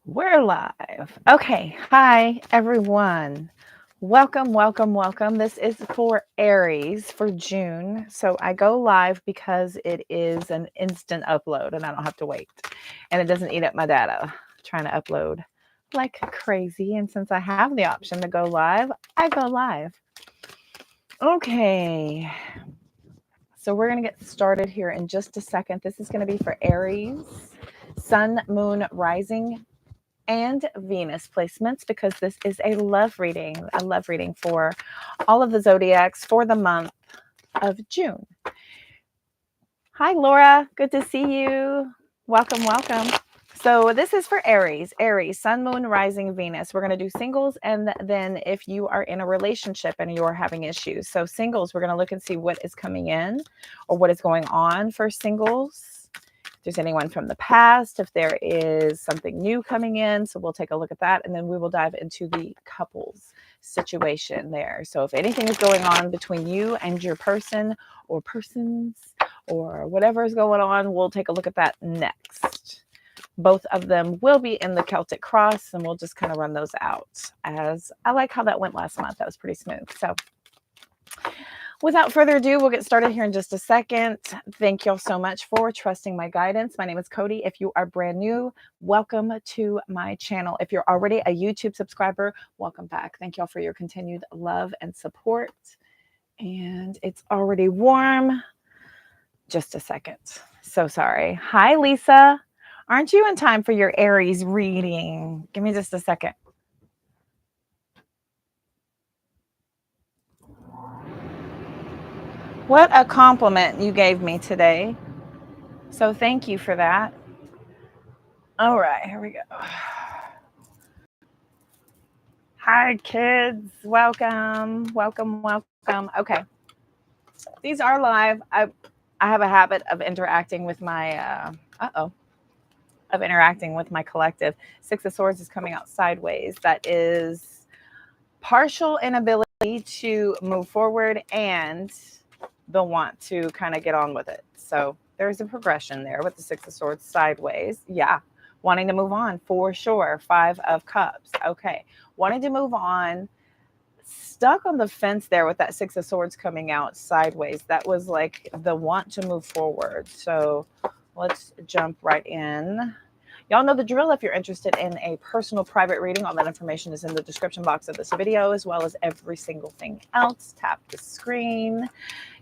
We're live. Okay. Hi, everyone. Welcome, welcome, welcome. This is for Aries for June. So I go live because it is an instant upload and I don't have to wait. And it doesn't eat up my data trying to upload like crazy. And since I have the option to go live, I go live. Okay. So we're going to get started here in just a second. This is going to be for Aries, Sun, Moon, Rising, and Venus placements because this is a love reading for all of the zodiacs for the month of June. Hi, Laura. Good to see you. Welcome, welcome. So this is for Aries, Sun, Moon, Rising, Venus. We're going to do singles, and then if you are in a relationship and you're having issues. So singles, we're going to look and see what is coming in or what is going on for singles. If there's anyone from the past, if there is something new coming in. So we'll take a look at that, and then we will dive into the couples situation there. So if anything is going on between you and your person or persons or whatever is going on, we'll take a look at that next. Both of them will be in the Celtic Cross, and we'll just kind of run those out. As I like how that went last month. That was pretty smooth. So without further ado, we'll get started here in just a second. Thank y'all so much for trusting my guidance. My name is Cody. If you are brand new, welcome to my channel. If you're already a YouTube subscriber, welcome back. Thank y'all for your continued love and support. And it's already warm. Just a second. So sorry. Hi, Lisa. Aren't you in time for your Aries reading? Give me just a second. What a compliment you gave me today. So thank you for that. All right, here we go. Hi, kids. Welcome, welcome, welcome. Okay. These are live. I have a habit of interacting with my, interacting with my collective. Six of Swords is coming out sideways. That is partial inability to move forward and the want to kind of get on with it. So there's a progression there with the Six of Swords sideways. Yeah. Wanting to move on for sure. Five of Cups. Okay. Wanting to move on. Stuck on the fence there with that Six of Swords coming out sideways. That was like the want to move forward. So let's jump right in. Y'all know the drill. If you're interested in a personal private reading, all that information is in the description box of this video, as well as every single thing else. Tap the screen,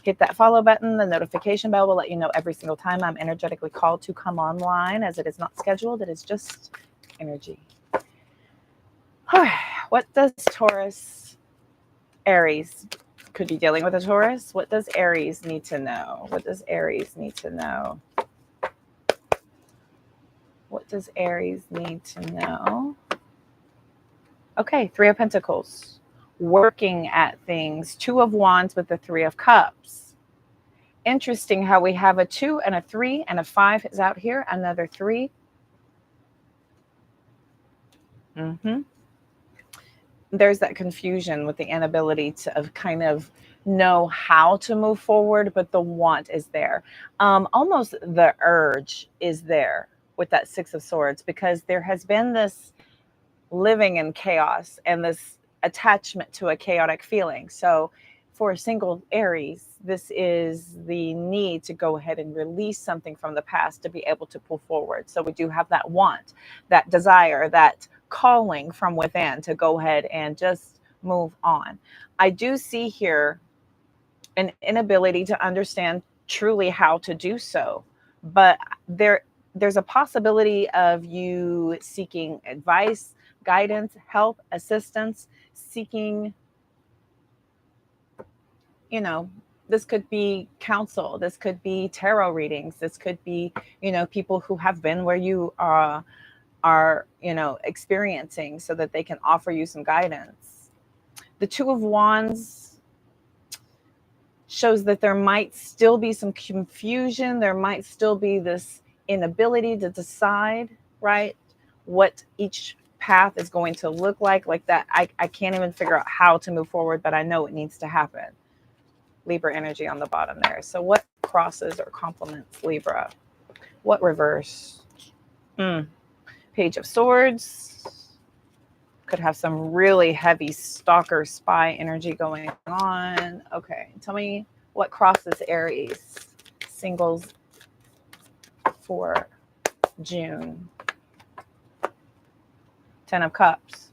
hit that follow button. The notification bell will let you know every single time I'm energetically called to come online, as it is not scheduled. It is just energy. All right. What does Taurus, Aries, could be dealing with a Taurus? What does Aries need to know? What does Aries need to know? What does Aries need to know? Okay, Three of Pentacles. Working at things. Two of Wands with the Three of Cups. Interesting how we have a 2 and a 3 and a 5 is out here. Another 3. There's that confusion with the inability to kind of know how to move forward, but the want is there. Almost the urge is there with that Six of Swords, because there has been this living in chaos and this attachment to a chaotic feeling. So for a single Aries, this is the need to go ahead and release something from the past to be able to pull forward. So we do have that want, that desire, that calling from within to go ahead and just move on. I do see here an inability to understand truly how to do so, but there's a possibility of you seeking advice, guidance, help, assistance, seeking, this could be counsel, this could be tarot readings, this could be, people who have been where you are, experiencing, so that they can offer you some guidance. The Two of Wands shows that there might still be some confusion. There might still be this inability to decide, right, what each path is going to look like that. I can't even figure out how to move forward, but I know it needs to happen. Libra energy on the bottom there. So what crosses or complements Libra? What reverse? Page Page of Swords. Could have some really heavy stalker spy energy going on. Okay, tell me what crosses Aries. Singles for June. 10 of Cups.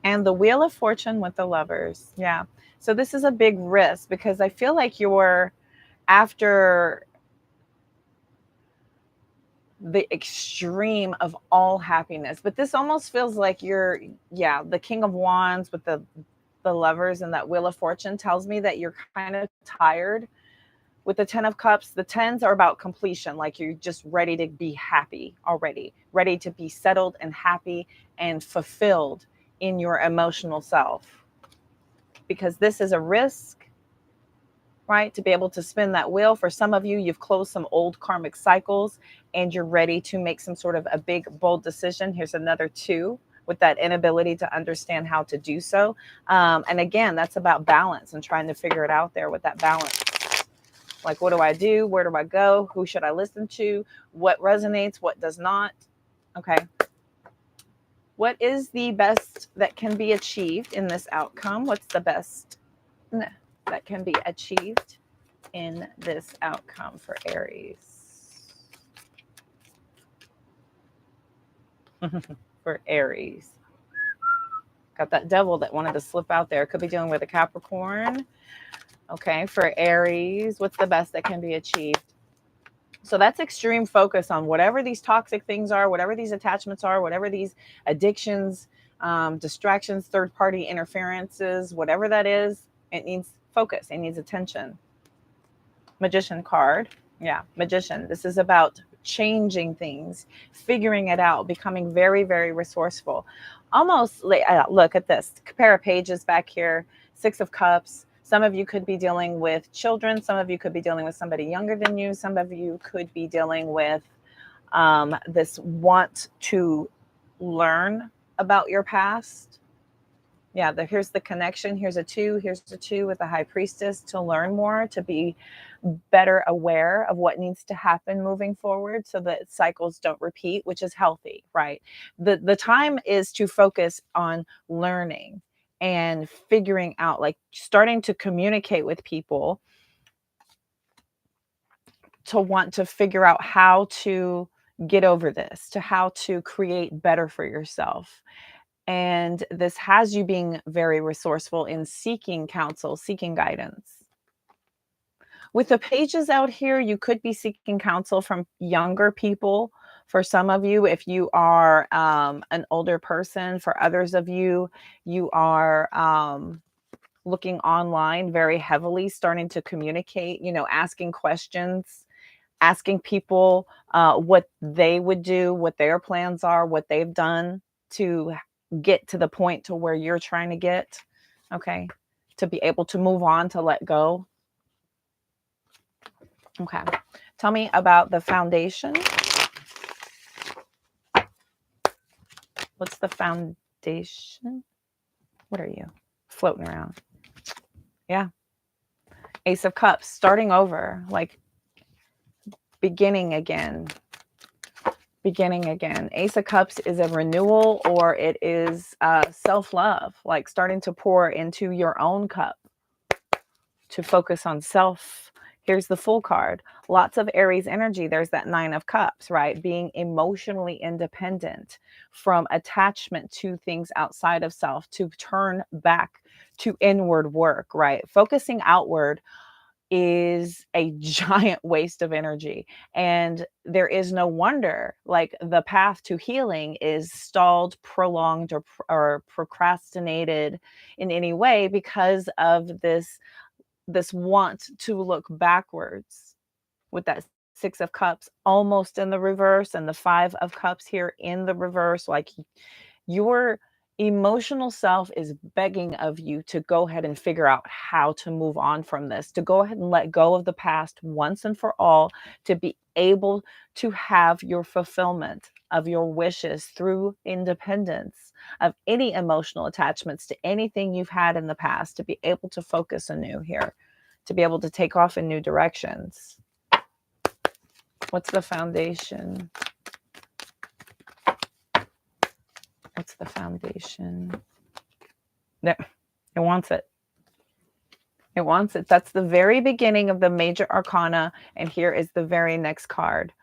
And the Wheel of Fortune with the Lovers. Yeah. So this is a big risk because I feel like you're after the extreme of all happiness. But this almost feels like you're, yeah, the King of Wands with the Lovers and that Wheel of Fortune tells me that you're kind of tired. With the 10 of Cups, the 10s are about completion, like you're just ready to be happy already, ready to be settled and happy and fulfilled in your emotional self. Because this is a risk, right? To be able to spin that wheel. For some of you, you've closed some old karmic cycles and you're ready to make some sort of a big, bold decision. Here's another 2 with that inability to understand how to do so. And again, that's about balance and trying to figure it out there with that balance. Like, what do I do? Where do I go? Who should I listen to? What resonates? What does not? Okay. What is the best that can be achieved in this outcome? What's the best that can be achieved in this outcome for Aries? For Aries. Got that devil that wanted to slip out there. Could be dealing with a Capricorn. Okay, for Aries, what's the best that can be achieved? So that's extreme focus on whatever these toxic things are, whatever these attachments are, whatever these addictions, distractions, third-party interferences, whatever that is, it needs focus. It needs attention. Magician card. Yeah, Magician. This is about changing things, figuring it out, becoming very, very resourceful. Almost, look at this. Pair of pages back here. 6 of Cups. Some of you could be dealing with children. Some of you could be dealing with somebody younger than you. Some of you could be dealing with this want to learn about your past. Yeah, here's the connection. Here's a 2. Here's a 2 with the High Priestess to learn more, to be better aware of what needs to happen moving forward so that cycles don't repeat, which is healthy, right? The time is to focus on learning and figuring out, like starting to communicate with people to want to figure out how to get over this, to how to create better for yourself. And this has you being very resourceful in seeking counsel, seeking guidance. With the pages out here, you could be seeking counsel from younger people. For some of you, if you are an older person, for others of you, you are looking online very heavily, starting to communicate, asking questions, asking people what they would do, what their plans are, what they've done to get to the point to where you're trying to get, okay, to be able to move on, to let go. Okay, tell me about the foundation. What's the foundation? What are you floating around? Yeah, Ace of Cups, starting over, like beginning again. Ace of Cups is a renewal, or it is self-love, like starting to pour into your own cup to focus on self. Here's the Fool card. Lots of Aries energy. There's that 9 of Cups, right? Being emotionally independent from attachment to things outside of self, to turn back to inward work, right? Focusing outward is a giant waste of energy. And there is no wonder, like, the path to healing is stalled, prolonged, or procrastinated in any way because of this want to look backwards with that 6 of Cups almost in the reverse and the 5 of Cups here in the reverse. Like, your emotional self is begging of you to go ahead and figure out how to move on from this, to go ahead and let go of the past once and for all, to be able to have your fulfillment of your wishes through independence of any emotional attachments to anything you've had in the past, to be able to focus anew here, to be able to take off in new directions. What's the foundation? What's the foundation? There, it wants it. It wants it. That's the very beginning of the major arcana. And here is the very next card.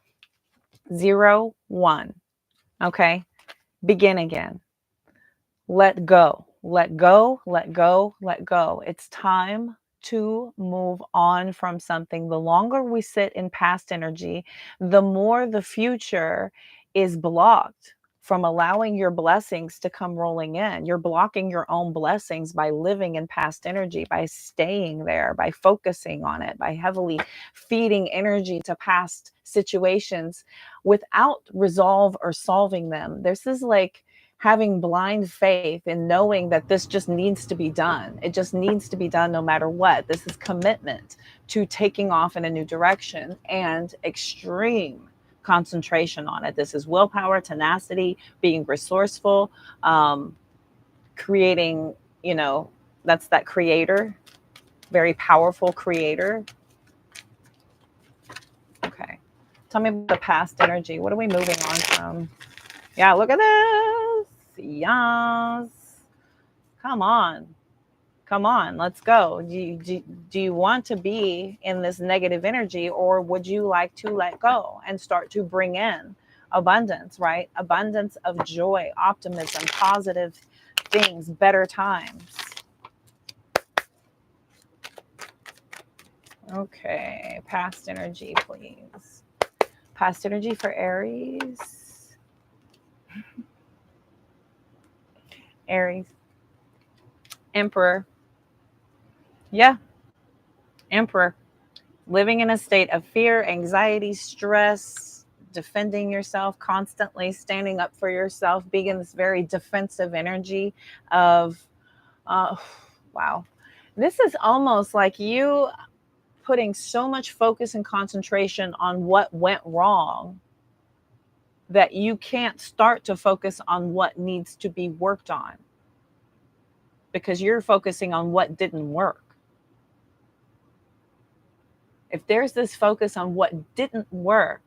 0, 1. Okay. Begin again. Let go. Let go. Let go. Let go. It's time to move on from something. The longer we sit in past energy, the more the future is blocked from allowing your blessings to come rolling in. You're blocking your own blessings by living in past energy, by staying there, by focusing on it, by heavily feeding energy to past situations without resolve or solving them. This is like having blind faith in knowing that this just needs to be done. It just needs to be done no matter what. This is commitment to taking off in a new direction and extreme concentration on it. This is willpower, tenacity, being resourceful, creating, you know, that's that creator, very powerful creator. Okay. Tell me about the past energy. What are we moving on from? Yeah, look at this. Yes. Come on. Come on. Let's go. Do you want to be in this negative energy, or would you like to let go and start to bring in abundance, right? Abundance of joy, optimism, positive things, better times. Okay. Past energy, please. Past energy for Aries. Aries. Emperor. Yeah. Emperor. Living in a state of fear, anxiety, stress, defending yourself constantly, standing up for yourself, being in this very defensive energy of, wow. This is almost like you putting so much focus and concentration on what went wrong that you can't start to focus on what needs to be worked on because you're focusing on what didn't work. If there's this focus on what didn't work,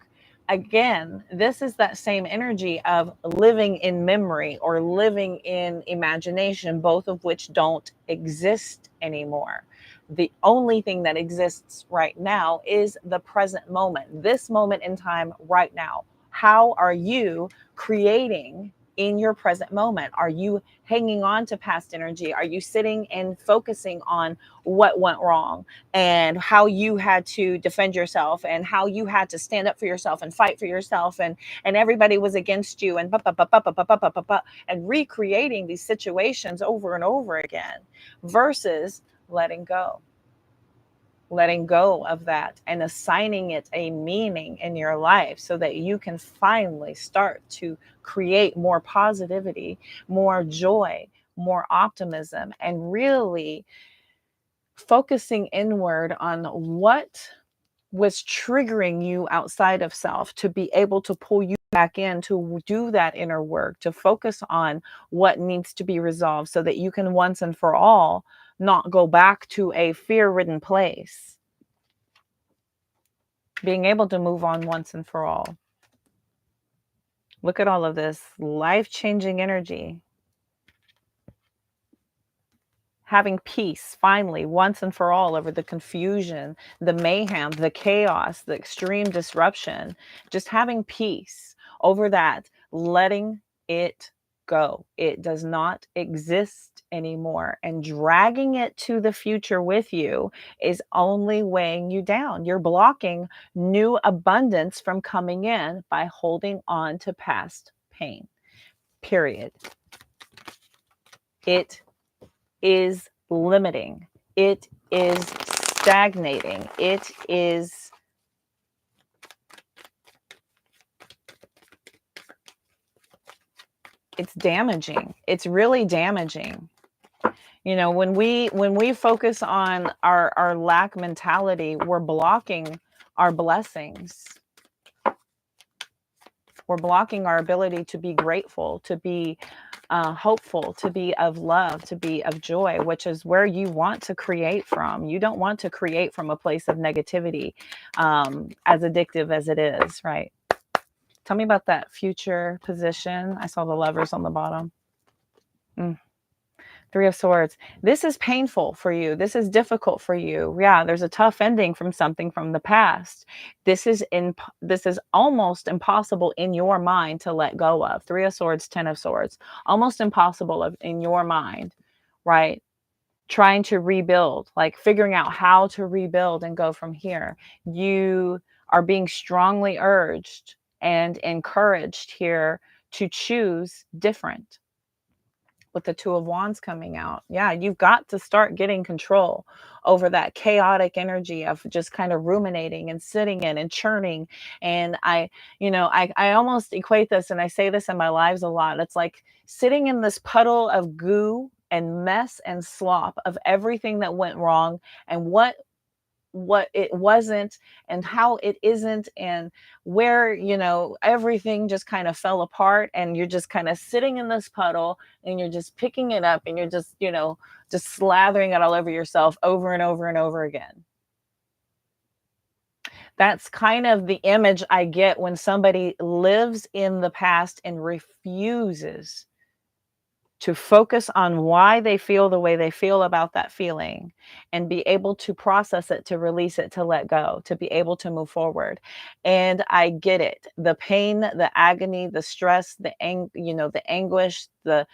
again, this is that same energy of living in memory or living in imagination, both of which don't exist anymore. The only thing that exists right now is the present moment, this moment in time right now. How are you creating in your present moment? Are you hanging on to past energy? Are you sitting and focusing on what went wrong and how you had to defend yourself and how you had to stand up for yourself and fight for yourself and everybody was against you and and recreating these situations over and over again versus letting go of that and assigning it a meaning in your life so that you can finally start to create more positivity, more joy, more optimism, and really focusing inward on what was triggering you outside of self to be able to pull you back in to do that inner work, to focus on what needs to be resolved so that you can once and for all not go back to a fear-ridden place. Being able to move on once and for all. Look at all of this life-changing energy. Having peace, finally, once and for all, over the confusion, the mayhem, the chaos, the extreme disruption. Just having peace over that, letting it go. It does not exist anymore. And dragging it to the future with you is only weighing you down. You're blocking new abundance from coming in by holding on to past pain. Period. It is limiting. It is stagnating. It's damaging. It's really damaging. You know, when we focus on our lack mentality, we're blocking our blessings. We're blocking our ability to be grateful, to be hopeful, to be of love, to be of joy, which is where you want to create from. You don't want to create from a place of negativity, as addictive as it is, right? Tell me about that future position. I saw the Lovers on the bottom. Three of Swords. This is painful for you. This is difficult for you. Yeah, there's a tough ending from something from the past. This is almost impossible in your mind to let go of. Three of Swords, Ten of Swords. Almost impossible in your mind, right? Trying to rebuild, like figuring out how to rebuild and go from here. You are being strongly urged and encouraged here to choose different. With the Two of Wands coming out. Yeah, you've got to start getting control over that chaotic energy of just kind of ruminating and sitting in and churning. And I almost equate this, and I say this in my lives a lot. It's like sitting in this puddle of goo and mess and slop of everything that went wrong and what it wasn't and how it isn't, and where everything just kind of fell apart, and you're just kind of sitting in this puddle and you're just picking it up and you're just just slathering it all over yourself over and over and over again. That's kind of the image I get when somebody lives in the past and refuses to focus on why they feel the way they feel about that feeling and be able to process it, to release it, to let go, to be able to move forward. And I get it. The pain, the agony, the stress, the anguish, the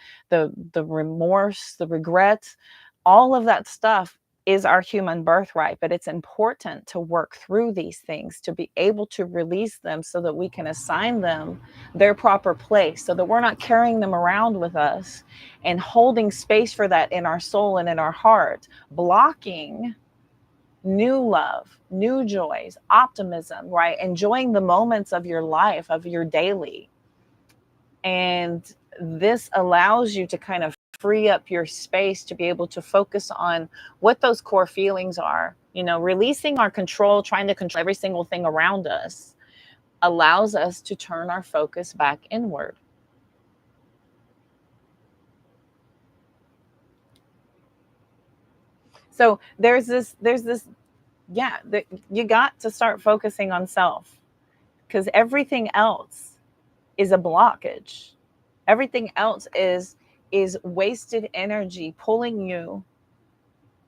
remorse, the regret, all of that stuff is our human birthright, but it's important to work through these things, to be able to release them so that we can assign them their proper place, so that we're not carrying them around with us and holding space for that in our soul and in our heart, blocking new love, new joys, optimism, right? Enjoying the moments of your life, of your daily. And this allows you to kind of free up your space to be able to focus on what those core feelings are. Releasing our control, trying to control every single thing around us allows us to turn our focus back inward. So there's this, you got to start focusing on self, because everything else is a blockage. Everything else is wasted energy pulling you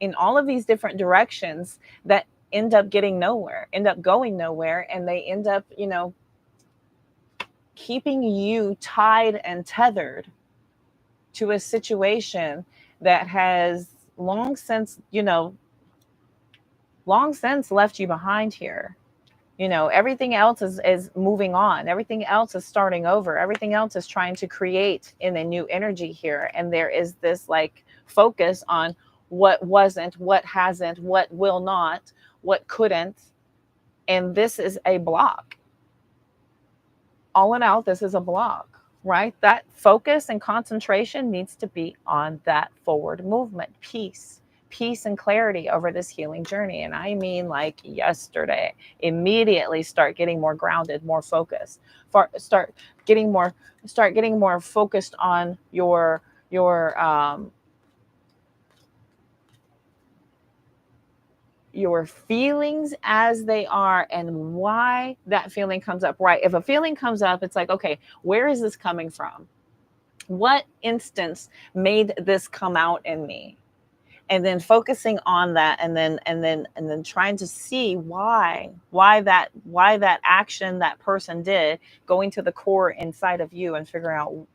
in all of these different directions that end up going nowhere, and they end up, keeping you tied and tethered to a situation that has long since left you behind here. Everything else is moving on. Everything else is starting over. Everything else is trying to create in a new energy here. And there is this like focus on what wasn't, what hasn't, what will not, what couldn't. And this is a block. All in all, this is a block, right? That focus and concentration needs to be on that forward movement, peace and clarity over this healing journey. And I mean, like yesterday, immediately start getting more grounded, more focused, start getting more focused on your feelings as they are and why that feeling comes up, right? If a feeling comes up, it's like, okay, where is this coming from? What instance made this come out in me? And then focusing on that, and then trying to see why that action that person did, going to the core inside of you and figuring out,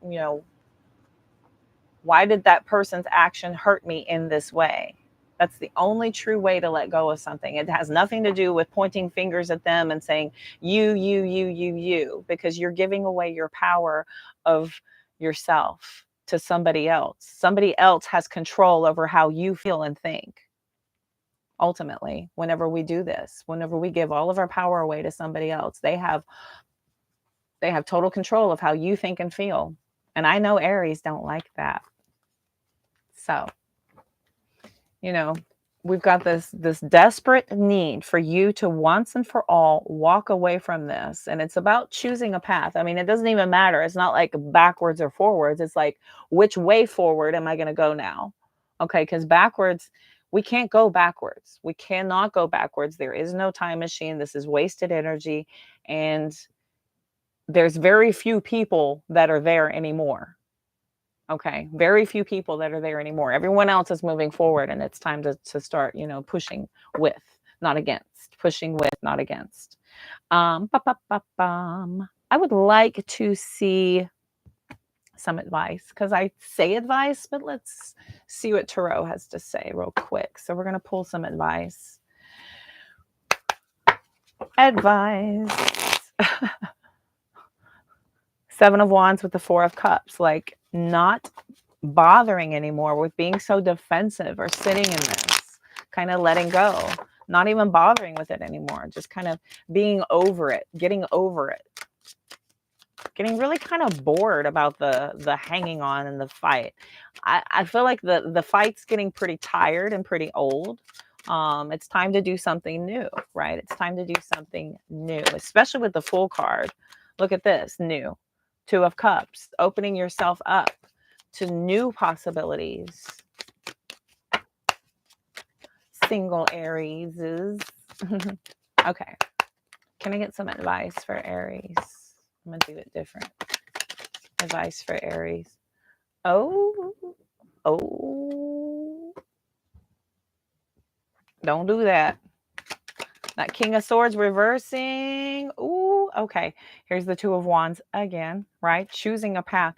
why did that person's action hurt me in this way? That's the only true way to let go of something. It has nothing to do with pointing fingers at them and saying, you, because you're giving away your power of yourself to somebody else. Somebody else has control over how you feel and think. Ultimately, whenever we do this, whenever we give all of our power away to somebody else, they have total control of how you think and feel. And I know Aries don't like that. So, we've got this desperate need for you to once and for all walk away from this. And it's about choosing a path. I mean, it doesn't even matter. It's not like backwards or forwards. It's like, which way forward am I going to go now? Okay, because backwards, we can't go backwards. We cannot go backwards. There is no time machine. This is wasted energy. And there's very few people that are there anymore. Okay. Very few people that are there anymore. Everyone else is moving forward, and it's time to start, you know, pushing with, not against. Pushing with, not against. I would like to see some advice, because I say advice, but let's see what Tarot has to say real quick. So we're going to pull some advice. Advice. Seven of Wands with the Four of Cups, like not bothering anymore with being so defensive or sitting in this, kind of letting go, not even bothering with it anymore, just kind of being over it, getting over it, getting really kind of bored about the hanging on and the fight. I feel like the fight's getting pretty tired and pretty old. It's time to do something new, right? It's time to do something new, especially with the Fool card. Look at this, new. Two of Cups, opening yourself up to new possibilities. Single Arieses. Okay. Can I get some advice for Aries? I'm going to do it different. Advice for Aries. Oh. Don't do that. That King of Swords reversing. Ooh, okay. Here's the Two of Wands again, right? Choosing a path.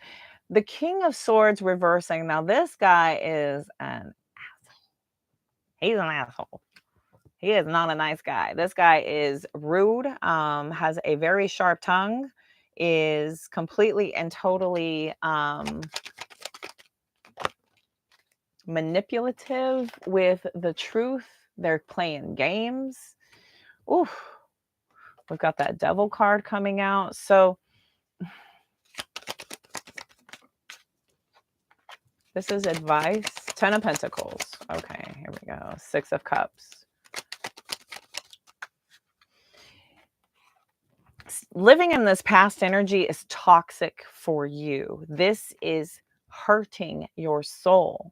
The King of Swords reversing. Now, this guy is an asshole. He's an asshole. He is not a nice guy. This guy is rude, has a very sharp tongue, is completely and totally manipulative with the truth. They're playing games. Ooh, we've got that Devil card coming out. So this is advice. 10 of Pentacles. Okay, here we go. 6 of Cups. Living in this past energy is toxic for you. This is hurting your soul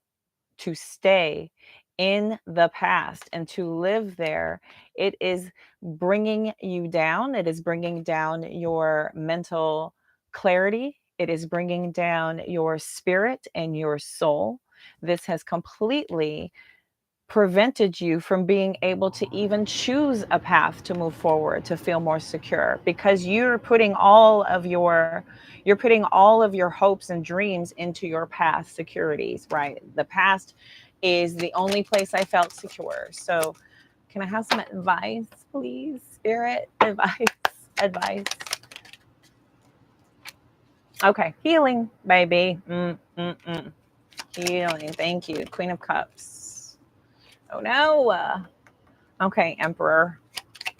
to stay in the past and to live there. It is bringing you down. It is bringing down your mental clarity. It is bringing down your spirit and your soul. This has completely prevented you from being able to even choose a path to move forward, to feel more secure, because you're putting all of your hopes and dreams into your past securities, right? The past is the only place I felt secure. So can I have some advice, please? Spirit, advice. Okay, healing, baby. Healing, thank you. Queen of Cups. Oh no. Okay, Emperor.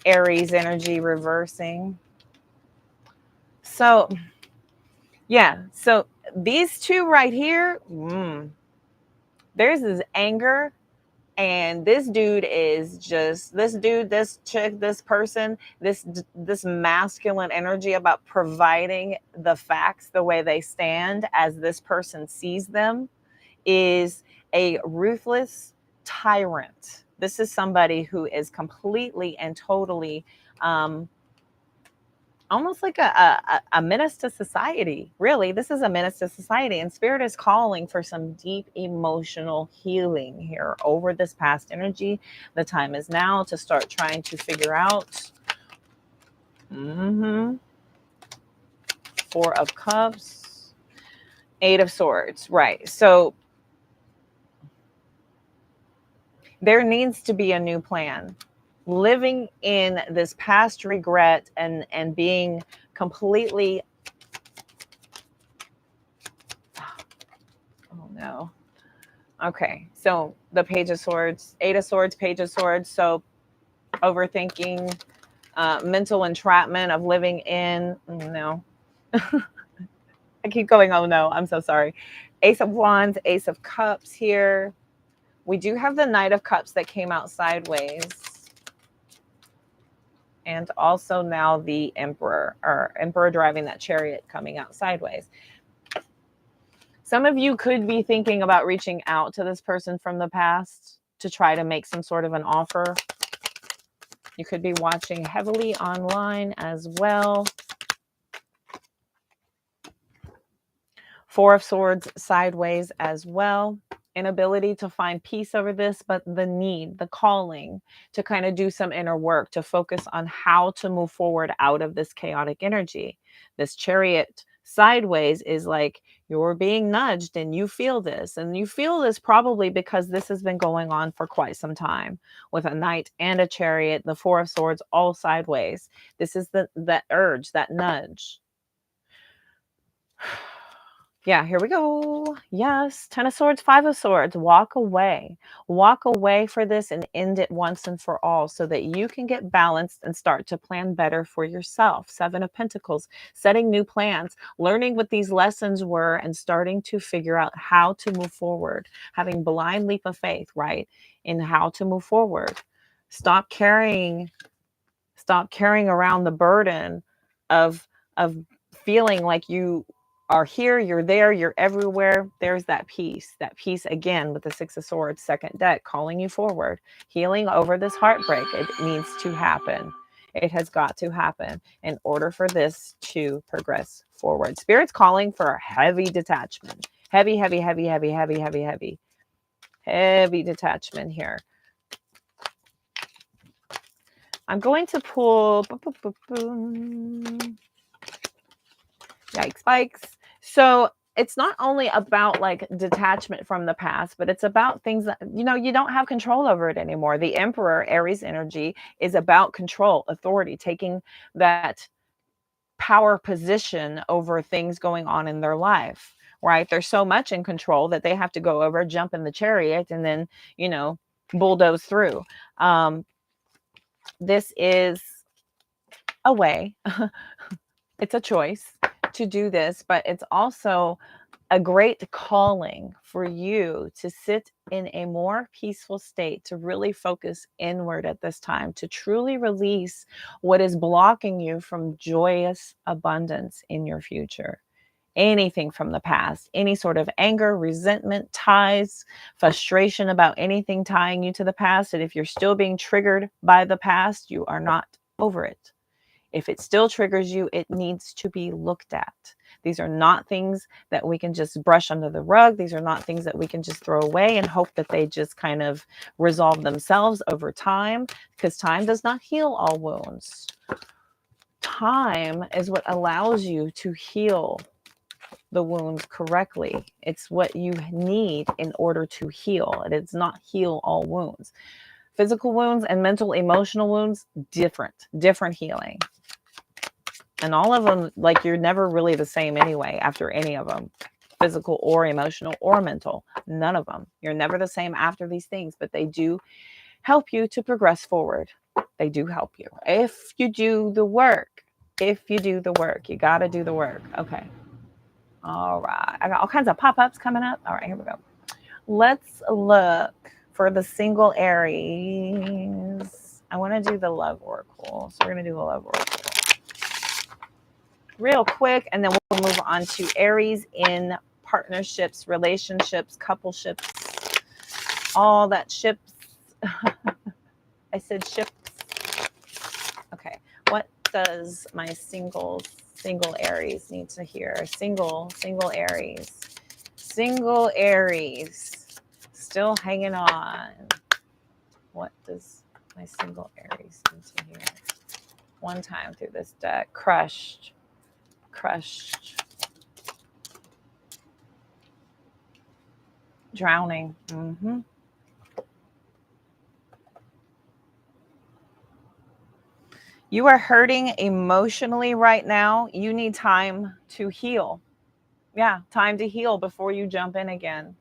Aries energy reversing. So, yeah. So these two right here, there's this anger. And this dude is just, this chick, this person, this masculine energy about providing the facts the way they stand as this person sees them is a ruthless tyrant. This is somebody who is completely and totally almost like a menace to society. Really, this is a menace to society. And Spirit is calling for some deep emotional healing here over this past energy. The time is now to start trying to figure out. 4 of Cups. 8 of Swords. Right. So there needs to be a new plan. Living in this past regret and being completely, oh no. Okay, so the Page of Swords, 8 of Swords, Page of Swords. So overthinking, mental entrapment of living in, no. I keep going, oh no, I'm so sorry. Ace of Wands, Ace of Cups here. We do have the Knight of Cups that came out sideways. And also now the Emperor, or Emperor driving that chariot coming out sideways. Some of you could be thinking about reaching out to this person from the past to try to make some sort of an offer. You could be watching heavily online as well. Four of Swords sideways as well. Inability to find peace over this, but the need, the calling to kind of do some inner work, to focus on how to move forward out of this chaotic energy. This Chariot sideways is like you're being nudged and you feel this. And you feel this probably because this has been going on for quite some time with a Knight and a Chariot, the Four of Swords all sideways. This is that urge, that nudge. Yeah, here we go. Yes, Ten of Swords, Five of Swords. Walk away. Walk away for this and end it once and for all so that you can get balanced and start to plan better for yourself. Seven of Pentacles, setting new plans, learning what these lessons were and starting to figure out how to move forward. Having blind leap of faith, right? In how to move forward. Stop carrying around the burden of feeling like you are here, you're there, you're everywhere. There's that peace again with the Six of Swords, second deck, calling you forward, healing over this heartbreak. It needs to happen. It has got to happen in order for this to progress forward. Spirit's calling for a heavy detachment. Heavy detachment here. I'm going to pull. Yikes, spikes. So it's not only about like detachment from the past, but it's about things that, you know, you don't have control over it anymore. The Emperor, Aries energy, is about control, authority, taking that power position over things going on in their life, right? They're so much in control that they have to go over, jump in the chariot, and then, you know, bulldoze through. This is a way. It's a choice to do this, but it's also a great calling for you to sit in a more peaceful state, to really focus inward at this time, to truly release what is blocking you from joyous abundance in your future. Anything from the past, any sort of anger, resentment, ties, frustration about anything tying you to the past. And if you're still being triggered by the past, you are not over it. If it still triggers you, it needs to be looked at. These are not things that we can just brush under the rug. These are not things that we can just throw away and hope that they just kind of resolve themselves over time, because time does not heal all wounds. Time is what allows you to heal the wounds correctly. It's what you need in order to heal. It does not heal all wounds. Physical wounds and mental, emotional wounds, different healing. And all of them, like, you're never really the same anyway after any of them, physical or emotional or mental. None of them. You're never the same after these things, but they do help you to progress forward. They do help you. If you do the work, you got to do the work. Okay. All right. I got all kinds of pop-ups coming up. All right, here we go. Let's look for the single Aries. I want to do the love oracle. So we're going to do a love oracle real quick, and then we'll move on to Aries in partnerships, relationships, coupleships, all that ships. I said ships. Okay. What does my single Aries need to hear? Single Aries. Single Aries. Still hanging on. What does my single Aries need to hear? One time through this deck. Crushed. Drowning. You are hurting emotionally right now. You need time to heal. Yeah, time to heal before you jump in again.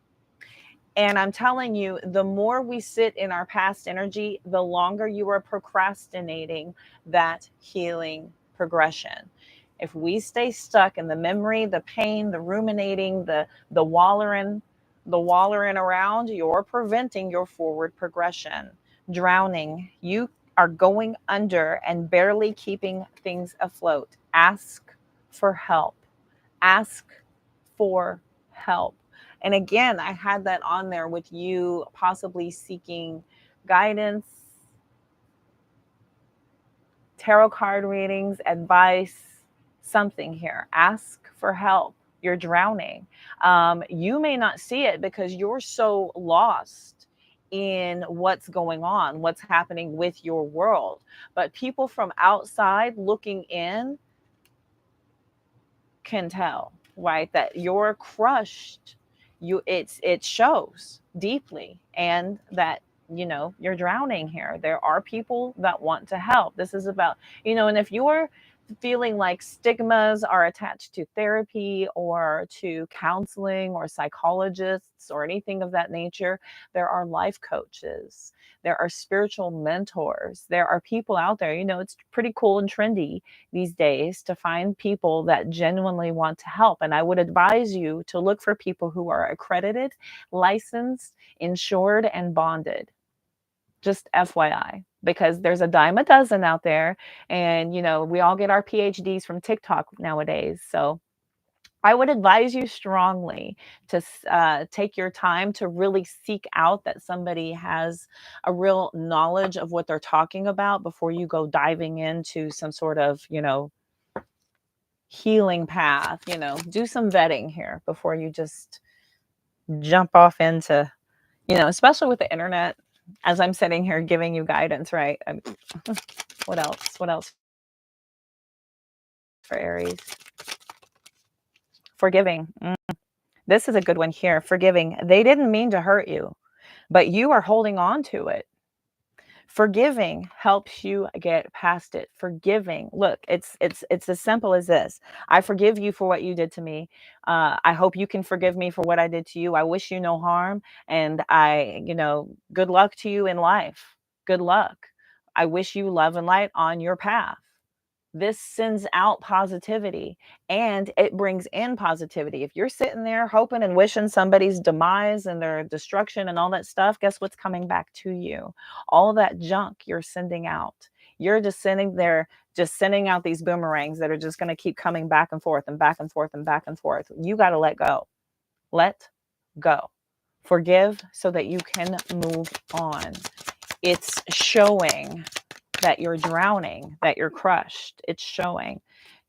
And I'm telling you, the more we sit in our past energy, the longer you are procrastinating that healing progression. If we stay stuck in the memory, the pain, the ruminating, the wallowing around, you're preventing your forward progression. Drowning. You are going under and barely keeping things afloat. Ask for help. Ask for help. And again, I had that on there with you possibly seeking guidance, tarot card readings, advice, something here. Ask for help. You're drowning. You may not see it because you're so lost in what's going on, what's happening with your world. But people from outside looking in can tell, right, that you're crushed. It shows deeply, and that you're drowning here. There are people that want to help. This is about, and if you're feeling like stigmas are attached to therapy or to counseling or psychologists or anything of that nature, there are life coaches, there are spiritual mentors, there are people out there. It's pretty cool and trendy these days to find people that genuinely want to help. And I would advise you to look for people who are accredited, licensed, insured, and bonded. Just FYI, because there's a dime a dozen out there, and we all get our PhDs from TikTok nowadays. So I would advise you strongly to take your time to really seek out that somebody has a real knowledge of what they're talking about before you go diving into some sort of, healing path. Do some vetting here before you just jump off into, especially with the internet, as I'm sitting here giving you guidance, right? What else? What else for Aries? Forgiving. This is a good one here. Forgiving. They didn't mean to hurt you, but you are holding on to it. Forgiving helps you get past it. Forgiving. Look, it's as simple as this. I forgive you for what you did to me. I hope you can forgive me for what I did to you. I wish you no harm. And good luck to you in life. Good luck. I wish you love and light on your path. This sends out positivity, and it brings in positivity. If you're sitting there hoping and wishing somebody's demise and their destruction and all that stuff, guess what's coming back to you? All of that junk you're sending out. You're just sitting there, just sending out these boomerangs that are just going to keep coming back and forth and back and forth and back and forth. You got to let go. Let go. Forgive so that you can move on. It's showing that you're drowning, that you're crushed. It's showing.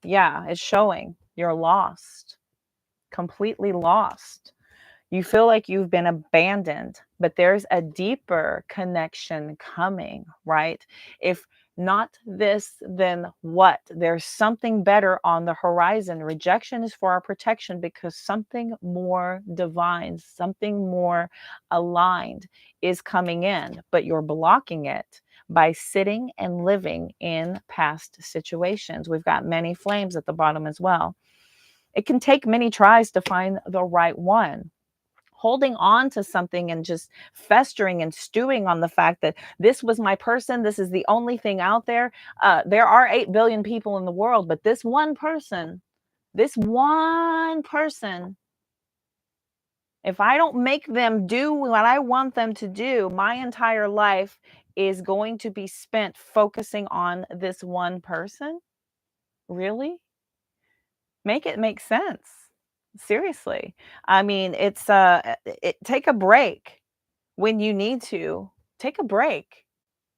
Yeah, it's showing. You're lost, completely lost. You feel like you've been abandoned, but there's a deeper connection coming, right? If not this, then what? There's something better on the horizon. Rejection is for our protection because something more divine, something more aligned is coming in, but you're blocking it by sitting and living in past situations. We've got many flames at the bottom as well. It can take many tries to find the right one. Holding on to something and just festering and stewing on the fact that this was my person, this is the only thing out there. There are 8 billion people in the world, but this one person, if I don't make them do what I want them to do, my entire life is going to be spent focusing on this one person. Really? Make it make sense. Seriously. I mean, take a break. When you need to, take a break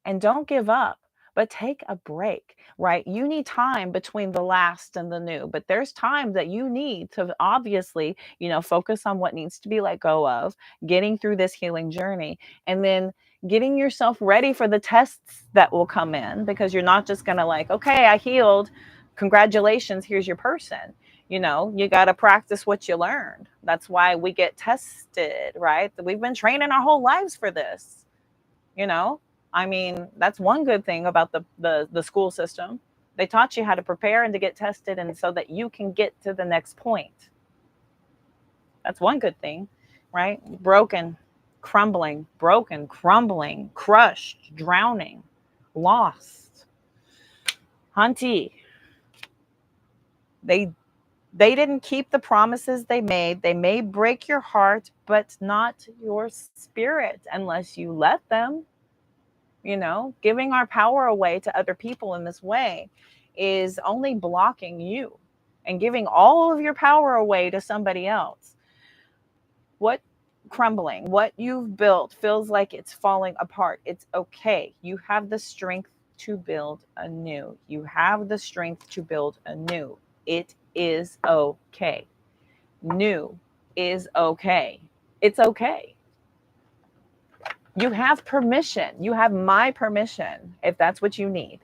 and don't give up, but take a break, right? You need time between the last and the new, but there's time that you need to obviously, focus on what needs to be let go of, getting through this healing journey, and then getting yourself ready for the tests that will come in, because you're not just going to okay, I healed. Congratulations, here's your person. You got to practice what you learned. That's why we get tested, right? We've been training our whole lives for this. I mean, that's one good thing about the school system. They taught you how to prepare and to get tested, and so that you can get to the next point. That's one good thing, right? Broken, crumbling, crushed, drowning, lost. Hunty. They didn't keep the promises they made. They may break your heart, but not your spirit unless you let them. Giving our power away to other people in this way is only blocking you, and giving all of your power away to somebody else. What crumbling, what you've built feels like it's falling apart. It's okay. You have the strength to build anew. You have the strength to build anew. It is okay. new is okay. It's okay. You have permission. You have my permission if that's what you need.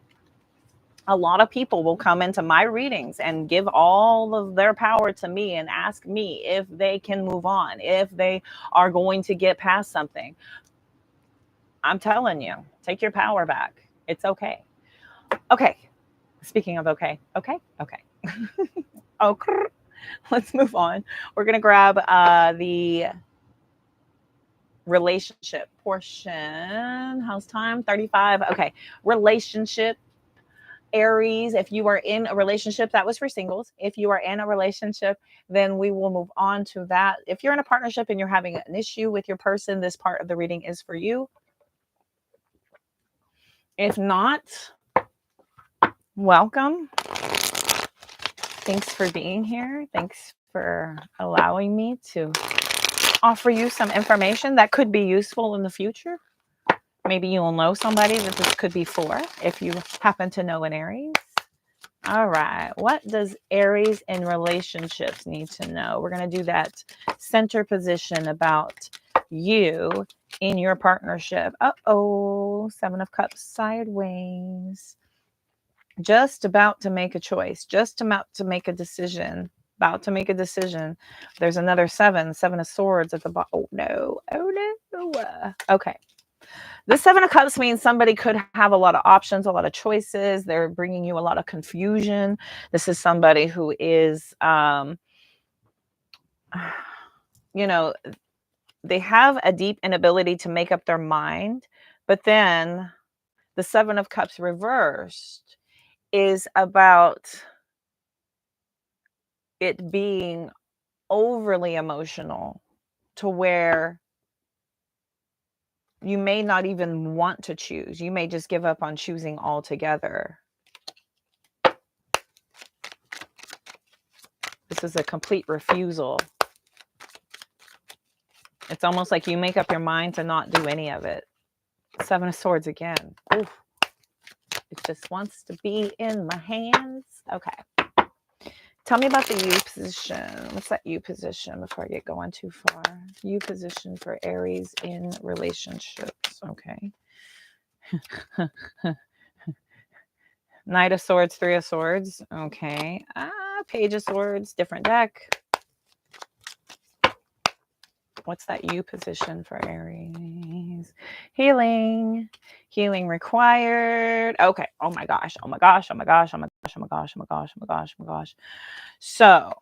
A lot of people will come into my readings and give all of their power to me and ask me if they can move on, if they are going to get past something. I'm telling you, take your power back. It's okay. Okay. Speaking of okay. Okay. Okay. Let's move on. We're going to grab the relationship portion. How's time? 35. Okay. Relationship. Aries, if you are in a relationship, that was for singles. If you are in a relationship, then we will move on to that. If you're in a partnership and you're having an issue with your person, this part of the reading is for you. If not, welcome. Thanks for being here. Thanks for allowing me to offer you some information that could be useful in the future. Maybe you'll know somebody that this could be for if you happen to know an Aries. All right. What does Aries in relationships need to know? We're going to do that center position about you in your partnership. Uh-oh. 7 of Cups sideways. Just about to make a choice. Just about to make a decision. About to make a decision. There's another 7 of Swords at the bottom. Oh, no. Oh, no. Okay. The 7 of Cups means somebody could have a lot of options, a lot of choices. They're bringing you a lot of confusion. This is somebody who is, you know, they have a deep inability to make up their mind. But then the 7 of Cups reversed is about it being overly emotional to where you may not even want to choose. You may just give up on choosing altogether. This is a complete refusal. It's almost like you make up your mind to not do any of it. 7 of Swords again. Ooh. It just wants to be in my hands. Okay. Tell me about the U position. What's that U position before I get going too far? U position for Aries in relationships. Okay. Knight of Swords, 3 of Swords. Okay. Page of Swords, different deck. What's that U position for Aries? Healing. Healing required. Okay. Oh my gosh. Oh my gosh. Oh my gosh. Oh my gosh. Oh my gosh. Oh my gosh. Oh my gosh. Oh my gosh. So,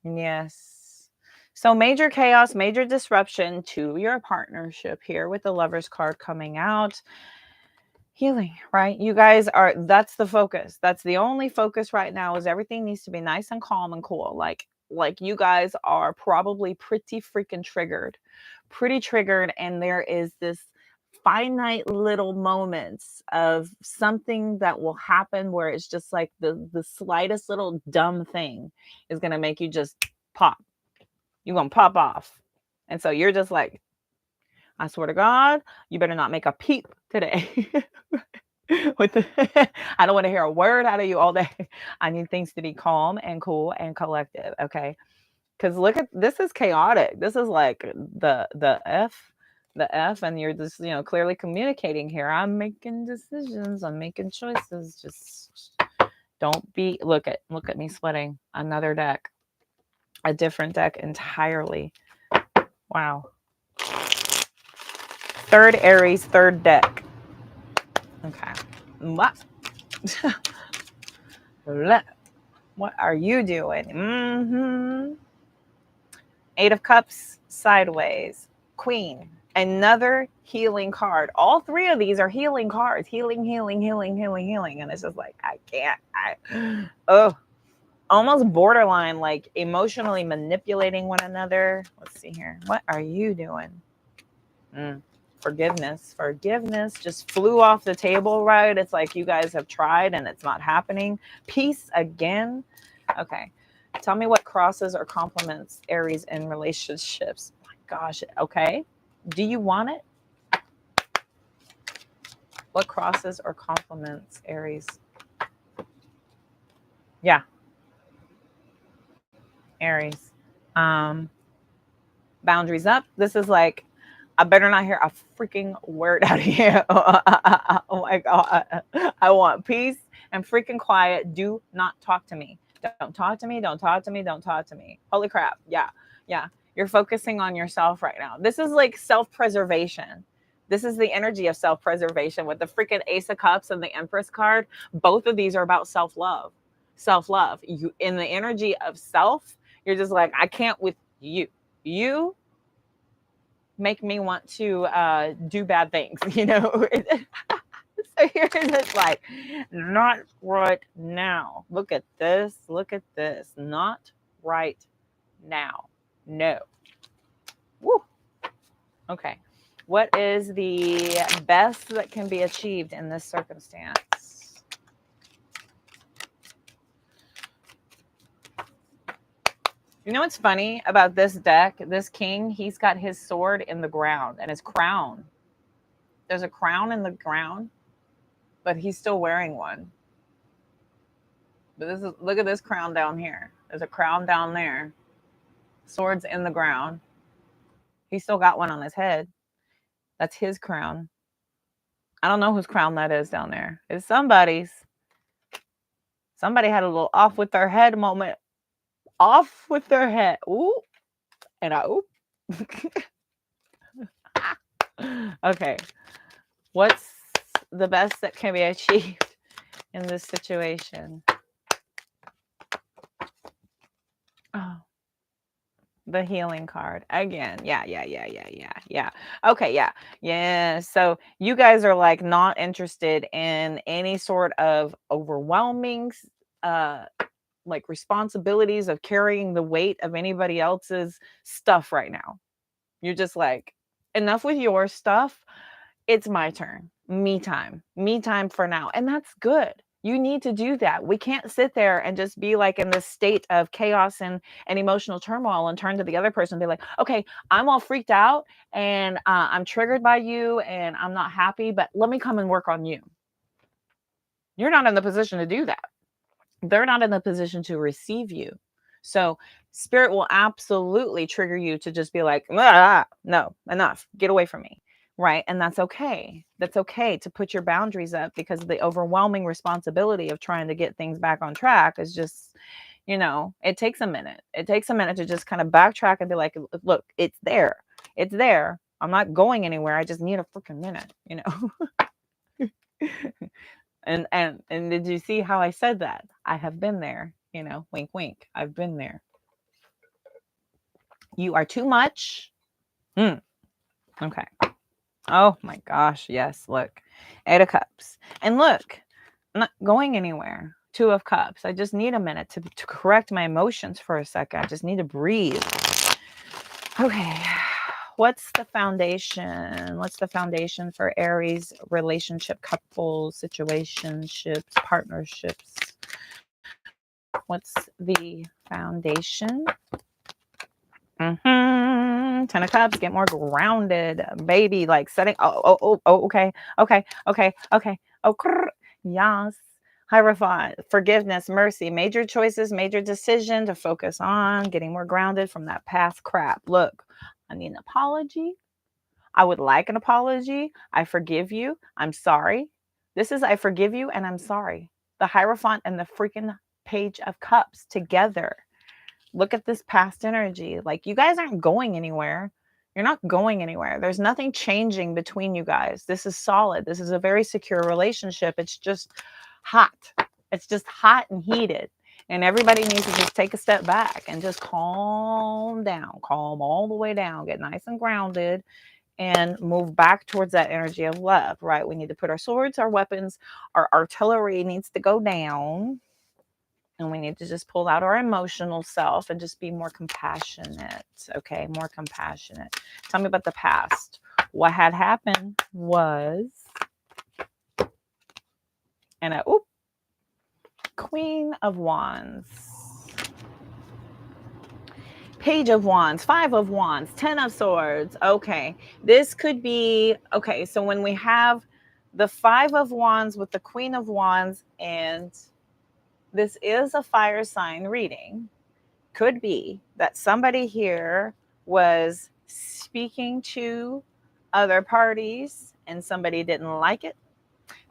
yes. So major chaos, major disruption to your partnership here with the Lover's card coming out. Healing, right? You guys are, that's the focus. That's the only focus right now is everything needs to be nice and calm and cool. Like you guys are probably pretty freaking triggered, and there is this finite little moments of something that will happen where it's just like the slightest little dumb thing is going to make you just pop. You're going to pop off. And so you're just like, I swear to God, you better not make a peep today. I don't want to hear a word out of you all day. I need things to be calm and cool and collective. Okay. Because look at this is chaotic. This is like the F, and you're just, clearly communicating here. I'm making decisions. I'm making choices. Just don't be, look at me sweating. Another deck, a different deck entirely. Wow. Third Aries, third deck. Okay. What are you doing? 8 of Cups, sideways. Queen, another healing card. All 3 of these are healing cards. Healing. And it's just like, I can't. Almost borderline, like emotionally manipulating one another. Let's see here. What are you doing? Forgiveness just flew off the table, right? It's like you guys have tried and it's not happening. Peace again. Okay. Tell me what crosses or complements Aries in relationships. Oh my gosh. Okay. Do you want it? What crosses or complements Aries? Yeah. Aries. Boundaries up. This is like, I better not hear a freaking word out of here. Oh my God. I want peace and freaking quiet. Do not talk to me. Don't talk to me. Don't talk to me. Don't talk to me. Holy crap. Yeah. Yeah. You're focusing on yourself right now. This is like self-preservation. This is the energy of self-preservation with the freaking Ace of Cups and the Empress card. Both of these are about self-love. Self-love. You in the energy of self, you're just like, I can't with you. You make me want to do bad things, you know. So here's it's like, not right now. Look at this. Look at this. Not right now. No. Woo. Okay. What is the best that can be achieved in this circumstance? You know what's funny about this deck? This king, he's got his sword in the ground and his crown. There's a crown in the ground, but he's still wearing one. But this is, look at this crown down here. There's a crown down there. Swords in the ground. He's still got one on his head. That's his crown. I don't know whose crown that is down there. It's somebody's. Somebody had a little off with their head moment. Off with their head. Ooh. And I, ooh. Okay. What's the best that can be achieved in this situation? Oh, the healing card again. Yeah. Okay. Yeah. So you guys are like not interested in any sort of overwhelming, like responsibilities of carrying the weight of anybody else's stuff right now. You're just like, enough with your stuff. It's my turn. Me time for now. And that's good. You need to do that. We can't sit there and just be like in this state of chaos and emotional turmoil and turn to the other person and be like, okay, I'm all freaked out and I'm triggered by you and I'm not happy, but let me come and work on you. You're not in the position to do that. They're not in the position to receive you. So spirit will absolutely trigger you to just be like, no, enough, get away from me. Right. And that's okay. That's okay to put your boundaries up, because the overwhelming responsibility of trying to get things back on track is just, you know, it takes a minute. It takes a minute to just kind of backtrack and be like, look, it's there. It's there. I'm not going anywhere. I just need a freaking minute, you know. And did you see how I said that? I have been there, you know, wink, wink. I've been there. You are too much. Okay. Oh my gosh. Yes. Look, 8 of Cups. And look, I'm not going anywhere. 2 of Cups. I just need a minute to correct my emotions for a second. I just need to breathe. Okay. What's the foundation? What's the foundation for Aries relationship, couples, situationships, partnerships? What's the foundation? 10 of Cups. Get more grounded, baby. Like setting. Okay. Oh, yes. Hierophant. Forgiveness, mercy, major choices, major decision to focus on getting more grounded from that past crap. Look, I need an apology. I would like an apology. I forgive you. I'm sorry. This is I forgive you and I'm sorry. The Hierophant and the freaking Page of Cups together. Look at this past energy. Like, you guys aren't going anywhere. You're not going anywhere. There's nothing changing between you guys. This is solid. This is a very secure relationship. It's just hot. It's just hot and heated. And everybody needs to just take a step back and just calm down. Calm all the way down. Get nice and grounded and move back towards that energy of love, right? We need to put our swords, our weapons, our artillery needs to go down. And we need to just pull out our emotional self and just be more compassionate. Okay, more compassionate. Tell me about the past. What had happened was, and Queen of Wands, Page of Wands, 5 of Wands, 10 of Swords. Okay, this could be, okay, so when we have the 5 of Wands with the Queen of Wands, and this is a fire sign reading, could be that somebody here was speaking to other parties and somebody didn't like it.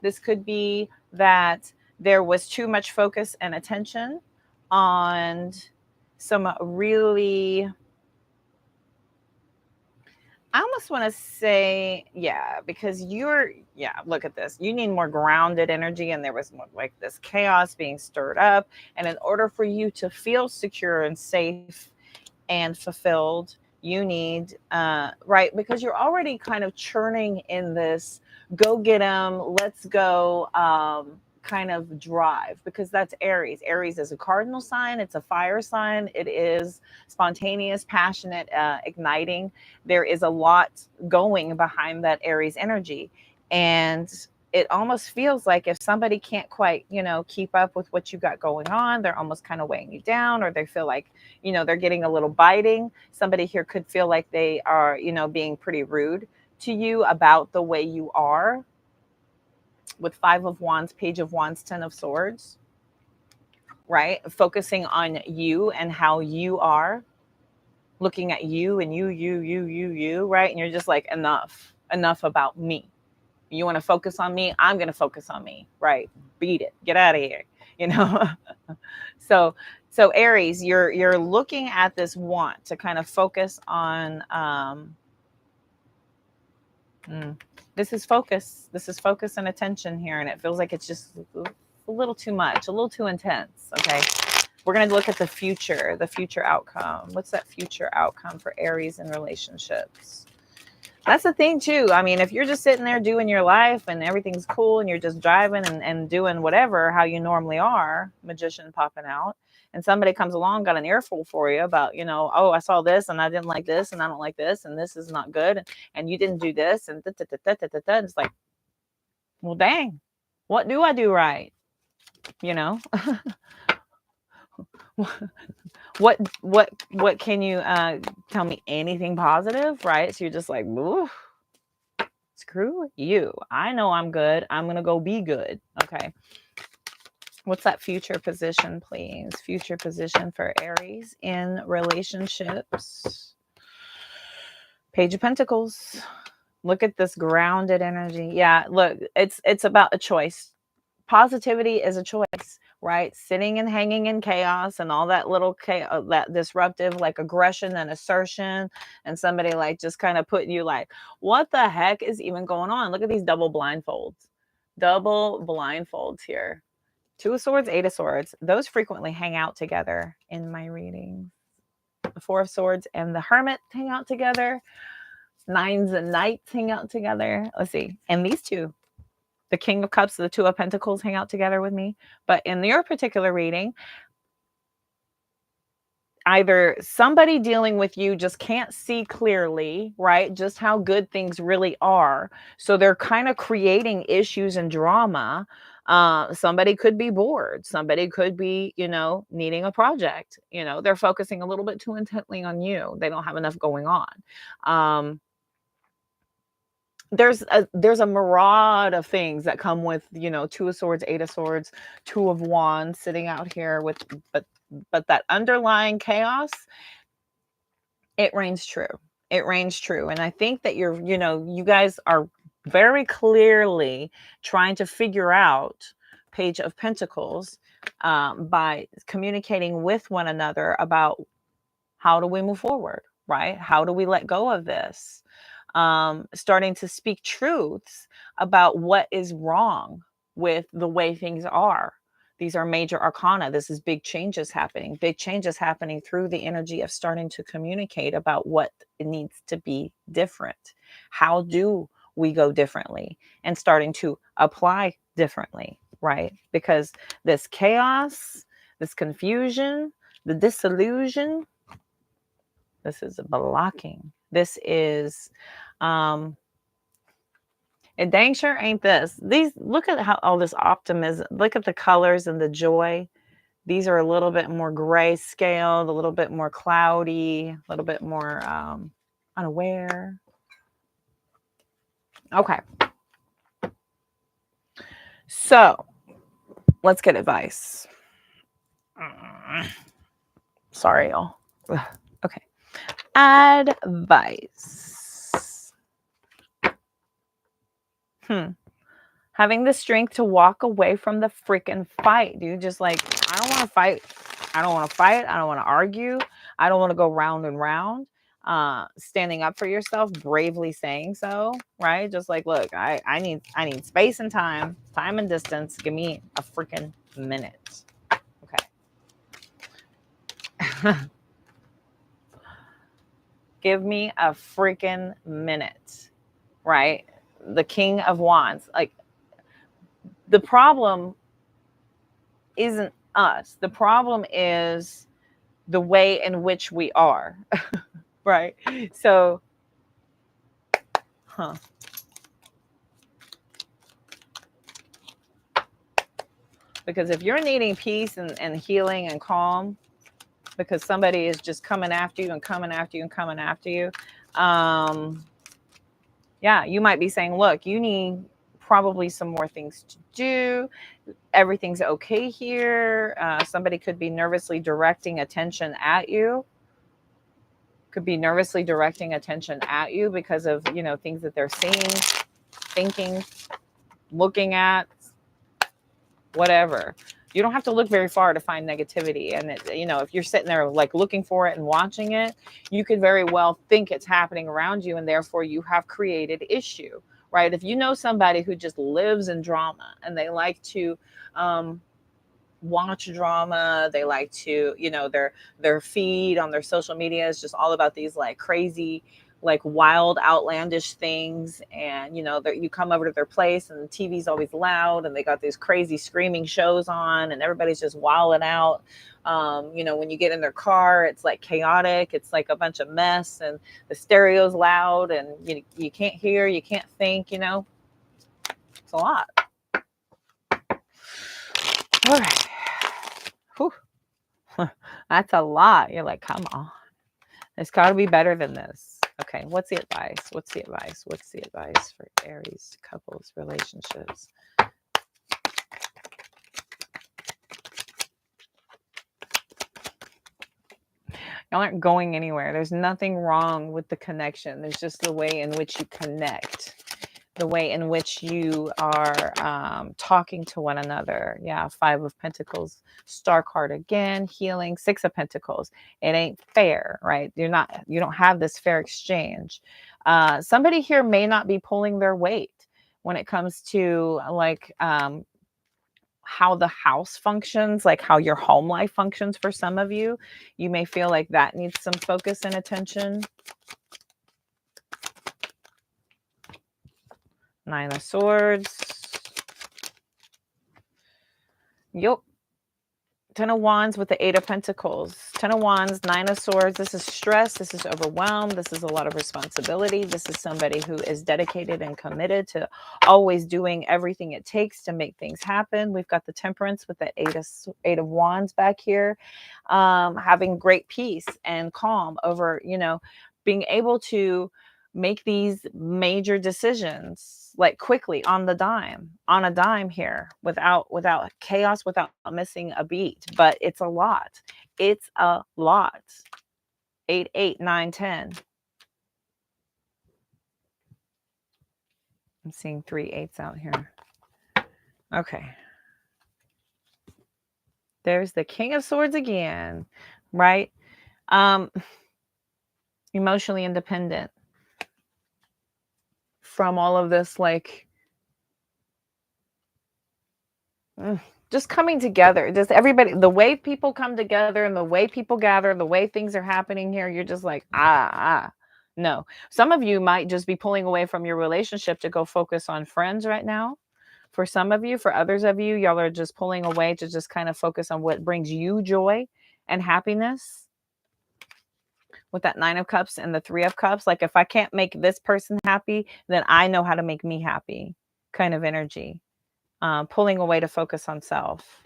This could be that there was too much focus and attention on some really, I almost want to say, yeah, because look at this. You need more grounded energy, and there was more like this chaos being stirred up. And in order for you to feel secure and safe and fulfilled, you need, right, because you're already kind of churning in this go get them, let's go, kind of drive, because that's Aries. Aries is a cardinal sign, it's a fire sign, it is spontaneous, passionate, igniting. There is a lot going behind that Aries energy. And it almost feels like if somebody can't quite, keep up with what you got going on, they're almost kind of weighing you down, or they feel like, they're getting a little biting. Somebody here could feel like they are, being pretty rude to you about the way you are, with 5 of Wands, Page of Wands, 10 of Swords, right? Focusing on you and how you are, looking at you and you, right? And you're just like, enough about me. You want to focus on me? I'm going to focus on me, right? Beat it. Get out of here, So Aries, you're looking at this want to kind of focus on, this is focus. This is focus and attention here. And it feels like it's just a little too much, a little too intense. Okay. We're going to look at the future outcome. What's that future outcome for Aries in relationships? That's the thing too. I mean, if you're just sitting there doing your life and everything's cool and you're just driving and doing whatever, how you normally are, magician popping out, and somebody comes along, got an earful for you about, oh, I saw this and I didn't like this and I don't like this and this is not good and you didn't do this and it's like, well, dang, what do I do right? What can you tell me anything positive, right? So you're just like, ooh, screw you. I know I'm good. I'm going to go be good. Okay. What's that future position, please? Future position for Aries in relationships. Page of Pentacles. Look at this grounded energy. Yeah, look, it's about a choice. Positivity is a choice, right? Sitting and hanging in chaos and all that little chaos, that disruptive like aggression and assertion, and somebody like just kind of putting you like, what the heck is even going on? Look at these double blindfolds here. 2 of Swords, 8 of Swords. Those frequently hang out together in my reading. The 4 of Swords and the Hermit hang out together. 9s and Knights hang out together. Let's see. And these two, the King of Cups, the 2 of Pentacles hang out together with me. But in your particular reading, either somebody dealing with you just can't see clearly, right? Just how good things really are. So they're kind of creating issues and drama. Somebody could be bored. Somebody could be, needing a project. They're focusing a little bit too intently on you. They don't have enough going on. There's a myriad of things that come with, 2 of Swords, 8 of Swords, 2 of Wands sitting out here with, but that underlying chaos, it reigns true. It reigns true. And I think that you guys are very clearly trying to figure out Page of Pentacles, by communicating with one another about how do we move forward, right? How do we let go of this? Starting to speak truths about what is wrong with the way things are. These are major arcana. This is big changes happening through the energy of starting to communicate about what needs to be different. How do we go differently, and starting to apply differently, right? Because this chaos, this confusion, the disillusion, this is blocking. This is, it dang sure ain't this. Look at how all this optimism, look at the colors and the joy. These are a little bit more grayscale, a little bit more cloudy, a little bit more unaware. Okay. So let's get advice. Sorry, y'all. Okay. Advice. Having the strength to walk away from the freaking fight, dude. Just like, I don't want to fight. I don't want to fight. I don't want to argue. I don't want to go round and round. Standing up for yourself, bravely saying so, right? Just like, look, I need space and time and distance. Give me a freaking minute. Okay. Give me a freaking minute, right? The King of Wands. Like, the problem isn't us. The problem is the way in which we are, right? So, because if you're needing peace and healing and calm, because somebody is just coming after you and coming after you and coming after you, yeah, you might be saying, look, you need probably some more things to do. Everything's okay here. Somebody could be nervously directing attention at you. Could be nervously directing attention at you because of, you know, things that they're seeing, thinking, looking at, whatever. You don't have to look very far to find negativity. And, you know, if you're sitting there like looking for it and watching it, you could very well think it's happening around you. And therefore you have created issue, right? If you know somebody who just lives in drama and they like to watch drama, they like to, you know, their feed on their social media is just all about these like crazy, like wild, outlandish things. And, you know, you come over to their place and the TV's always loud and they got these crazy screaming shows on and everybody's just wilding out. You know, when you get in their car, it's like chaotic. It's like a bunch of mess and the stereo's loud and you can't hear, you can't think, you know, it's a lot. All right. Whew. That's a lot. You're like, come on. It's got to be better than this. Okay, what's the advice? What's the advice? What's the advice for Aries couples, relationships? Y'all aren't going anywhere. There's nothing wrong with the connection. There's just the way in which you connect, the way in which you are talking to one another. Yeah, 5 of Pentacles, Star card again, healing, 6 of Pentacles. It ain't fair, right? You don't have this fair exchange. Somebody here may not be pulling their weight when it comes to like how the house functions, like how your home life functions. For some of you, you may feel like that needs some focus and attention. 9 of Swords. Yup. 10 of Wands with the 8 of Pentacles. 10 of Wands, 9 of Swords. This is stress. This is overwhelmed. This is a lot of responsibility. This is somebody who is dedicated and committed to always doing everything it takes to make things happen. We've got the Temperance with the 8 of Wands back here. Having great peace and calm over, you know, being able to make these major decisions like quickly on a dime here without chaos, without missing a beat. But it's a lot. 8, 8, 9, 10. I'm seeing 3 8s out here. Okay. There's the King of Swords again, right? Emotionally independent from all of this, like just coming together. Just everybody, the way people come together and the way people gather, the way things are happening here, you're just like, no. Some of you might just be pulling away from your relationship to go focus on friends right now. For some of you, for others of you, y'all are just pulling away to just kind of focus on what brings you joy and happiness. With that 9 of Cups and the 3 of Cups, like if I can't make this person happy, then I know how to make me happy kind of energy. Pulling away to focus on self.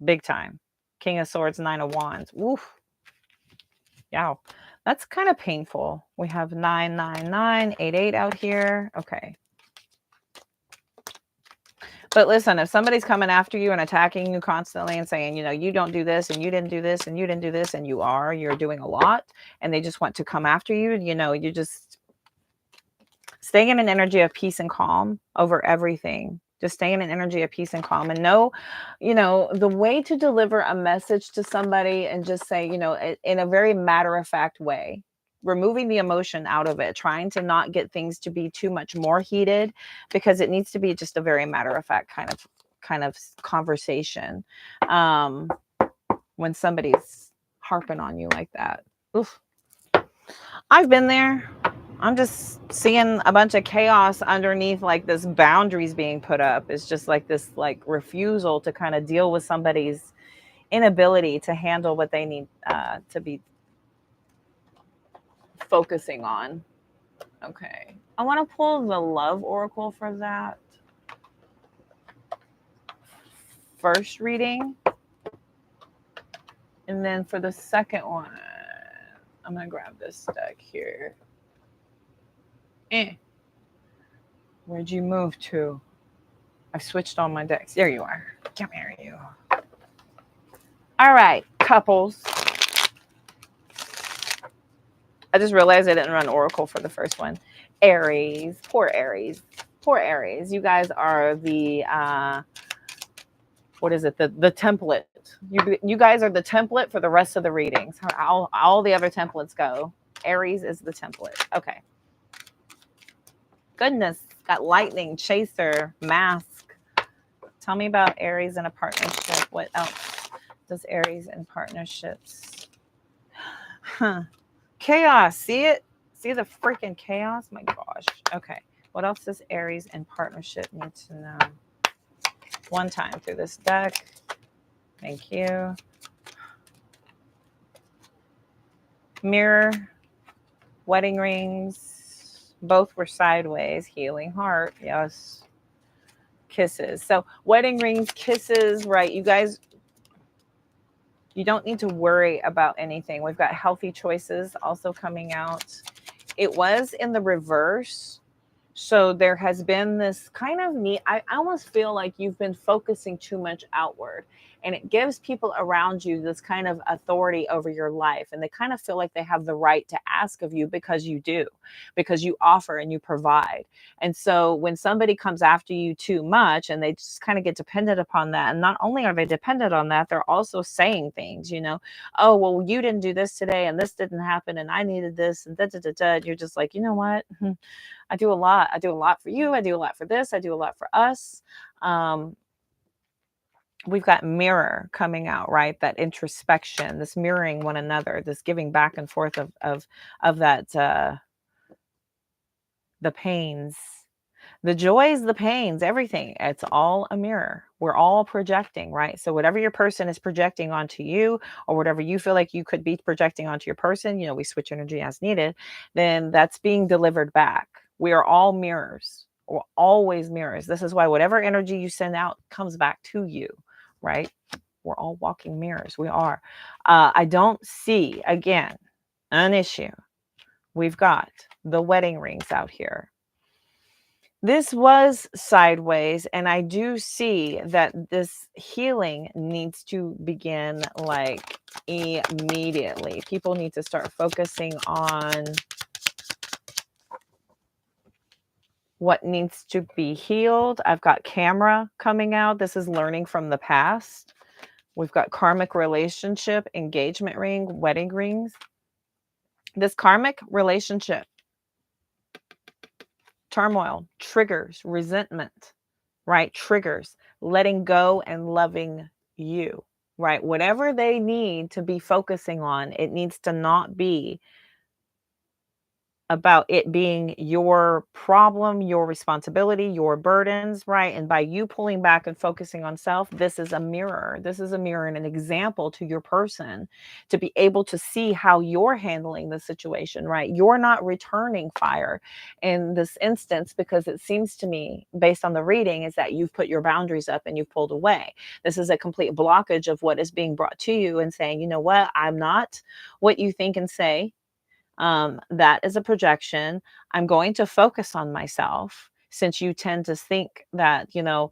Big time. King of Swords, 9 of Wands. Oof. Yeah. That's kind of painful. We have 9, 9, 9, 8, 8 out here. Okay. But listen, if somebody's coming after you and attacking you constantly and saying, you know, you don't do this and you didn't do this and you didn't do this and you're doing a lot and they just want to come after you, you know, you just stay in an energy of peace and calm over everything. Just stay in an energy of peace and calm and know, you know, the way to deliver a message to somebody and just say, you know, in a very matter of fact way, removing the emotion out of it, trying to not get things to be too much more heated, because it needs to be just a very matter of fact kind of conversation. When somebody's harping on you like that. Oof. I've been there. I'm just seeing a bunch of chaos underneath, like this boundaries being put up. It's just like this like refusal to kind of deal with somebody's inability to handle what they need to be focusing on. Okay. I want to pull the love oracle for that first reading. And then for the second one, I'm going to grab this deck here. Where'd you move to? I've switched on my decks. There you are. Come here, you. All right, couples. I just realized I didn't run oracle for the first one. Aries. Poor Aries. Poor Aries. You guys are the, what is it? The template. You guys are the template for the rest of the readings. All the other templates go. Aries is the template. Okay. Goodness. Got lightning, chaser, mask. Tell me about Aries in a partnership. What else does Aries in partnerships? Huh. Chaos. See it? See the freaking chaos? My gosh. Okay. What else does Aries in partnership need to know? One time through this deck. Thank you. Mirror. Wedding rings. Both were sideways. Healing heart. Yes. Kisses. So wedding rings, kisses, right? You guys, you don't need to worry about anything. We've got healthy choices also coming out. It was in the reverse. So there has been this kind of neat, I almost feel like you've been focusing too much outward, and it gives people around you this kind of authority over your life. And they kind of feel like they have the right to ask of you because you do, because you offer and you provide. And so when somebody comes after you too much and they just kind of get dependent upon that, and not only are they dependent on that, they're also saying things, you know, oh, well, you didn't do this today and this didn't happen and I needed this and da da da da. You're just like, you know what? I do a lot. I do a lot for you. I do a lot for this. I do a lot for us. We've got mirror coming out, right? That introspection, this mirroring one another, this giving back and forth of that, the pains, the joys, the pains, everything. It's all a mirror. We're all projecting, right? So whatever your person is projecting onto you, or whatever you feel like you could be projecting onto your person, you know, we switch energy as needed, then that's being delivered back. We are all mirrors. We're always mirrors. This is why whatever energy you send out comes back to you, right? We're all walking mirrors. We are. I don't see, again, an issue. We've got the wedding rings out here. This was sideways, and I do see that this healing needs to begin like immediately. People need to start focusing on what needs to be healed. I've got camera coming out. This is learning from the past. We've got karmic relationship, engagement ring, wedding rings. This karmic relationship, turmoil, triggers, resentment, right? Triggers, letting go and loving you, right? Whatever they need to be focusing on, it needs to not be about it being your problem, your responsibility, your burdens, right? And by you pulling back and focusing on self, this is a mirror. This is a mirror and an example to your person to be able to see how you're handling the situation, right? You're not returning fire in this instance, because it seems to me, based on the reading, is that you've put your boundaries up and you've pulled away. This is a complete blockage of what is being brought to you and saying, you know what, I'm not what you think and say. That is a projection. I'm going to focus on myself, since you tend to think that, you know,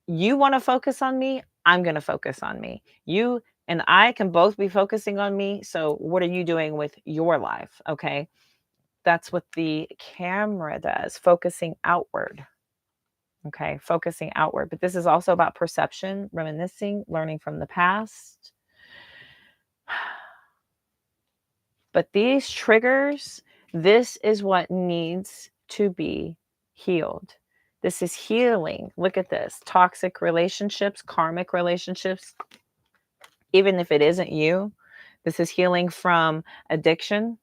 you want to focus on me, I'm going to focus on me. You and I can both be focusing on me. So what are you doing with your life? Okay. That's what the camera does, focusing outward. Okay. Focusing outward. But this is also about perception, reminiscing, learning from the past. But these triggers, this is what needs to be healed. This is healing. Look at this. Toxic relationships, karmic relationships, even if it isn't you. This is healing from addiction.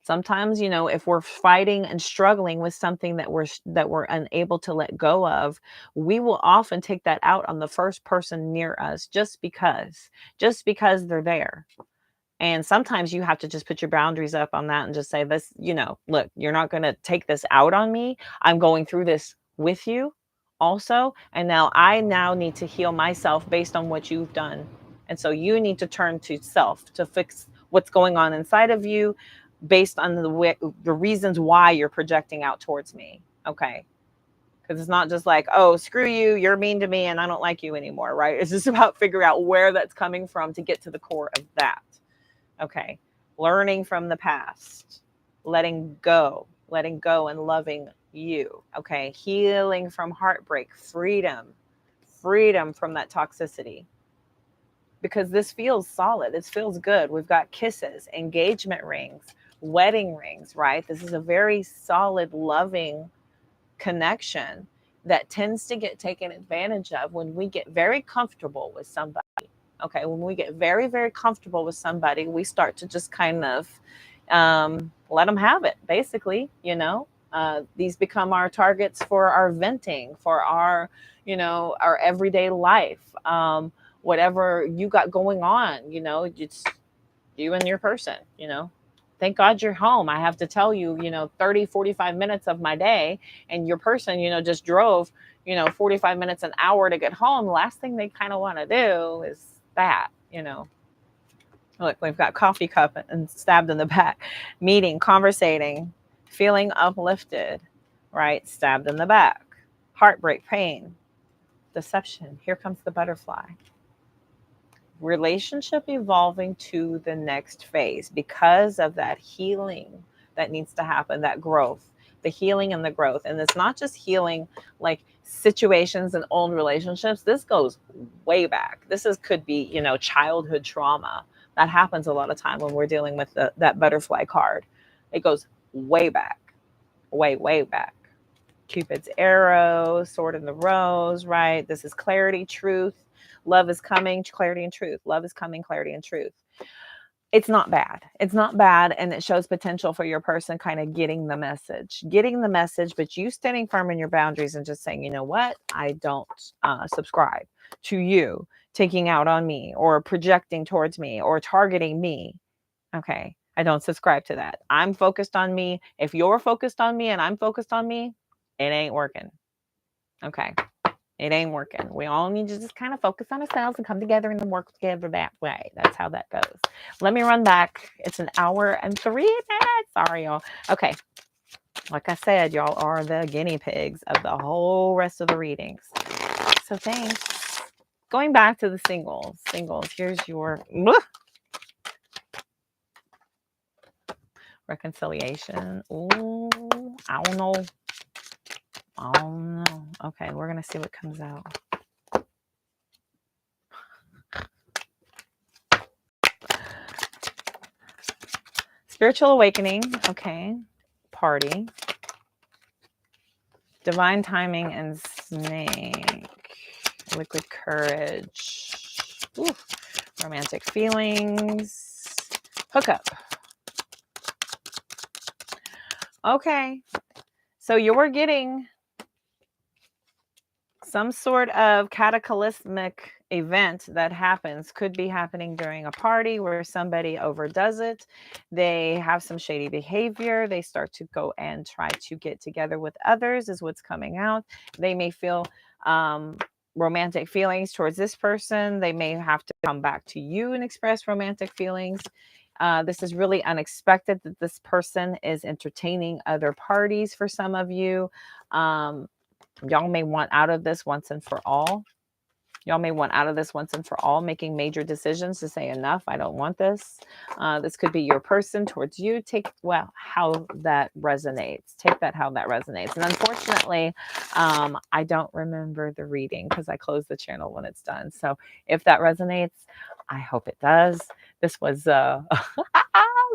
Sometimes, you know, if we're fighting and struggling with something that we're unable to let go of, we will often take that out on the first person near us just because they're there. And sometimes you have to just put your boundaries up on that and just say this, you know, look, you're not going to take this out on me. I'm going through this with you also. And now I need to heal myself based on what you've done. And so you need to turn to self to fix what's going on inside of you based on the reasons why you're projecting out towards me. Okay. Because it's not just like, oh, screw you, you're mean to me and I don't like you anymore, right? It's just about figuring out where that's coming from to get to the core of that. Okay. Learning from the past, letting go and loving you. Okay. Healing from heartbreak, freedom from that toxicity. Because this feels solid. This feels good. We've got kisses, engagement rings, wedding rings, right? This is a very solid, loving connection that tends to get taken advantage of when we get very comfortable with somebody. Okay, when we get very, very comfortable with somebody, we start to just kind of let them have it, basically, you know. These become our targets for our venting, for our, you know, our everyday life. Whatever you got going on, you know, it's you and your person, you know. Thank God you're home. I have to tell you, you know, 30, 45 minutes of my day, and your person, you know, just drove, you know, 45 minutes, an hour to get home. The last thing they kind of want to do is that, you know. Look, we've got coffee cup and stabbed in the back. Meeting, conversating, feeling uplifted, right? Stabbed in the back. Heartbreak, pain, deception. Here comes the butterfly. Relationship evolving to the next phase because of that healing that needs to happen, that growth, the healing and the growth. And it's not just healing like situations and old relationships. This goes way back. Could be, you know, childhood trauma. That happens a lot of time when we're dealing with that butterfly card. It goes way back, way back. Cupid's arrow, sword in the rose, right? This is clarity, truth. Love is coming, clarity and truth. Love is coming, clarity and truth. It's not bad. It's not bad. And it shows potential for your person kind of getting the message, but you standing firm in your boundaries and just saying, you know what? I don't subscribe to you taking out on me or projecting towards me or targeting me. Okay. I don't subscribe to that. I'm focused on me. If you're focused on me and I'm focused on me, it ain't working. Okay. It ain't working. We all need to just kind of focus on ourselves and come together and work together that way. That's how that goes. Let me run back. It's an hour and 3 minutes. Sorry, y'all. Okay. Like I said, y'all are the guinea pigs of the whole rest of the readings. So thanks. Going back to the singles. Here's your reconciliation. Ooh, I don't know. Okay, we're going to see what comes out. Spiritual awakening. Okay. Party. Divine timing and snake. Liquid courage. Ooh. Romantic feelings. Hookup. Okay. So you're getting some sort of cataclysmic event that happens. Could be happening during a party where somebody overdoes it. They have some shady behavior. They start to go and try to get together with others is what's coming out. They may feel romantic feelings towards this person. They may have to come back to you and express romantic feelings. This is really unexpected that this person is entertaining other parties for some of you. Y'all may want out of this once and for all. Y'all may want out of this once and for all, making major decisions to say enough. I don't want this. This could be your person towards you. Take, well, how that resonates. Take that how that resonates. And unfortunately, I don't remember the reading because I close the channel when it's done. So if that resonates, I hope it does. This was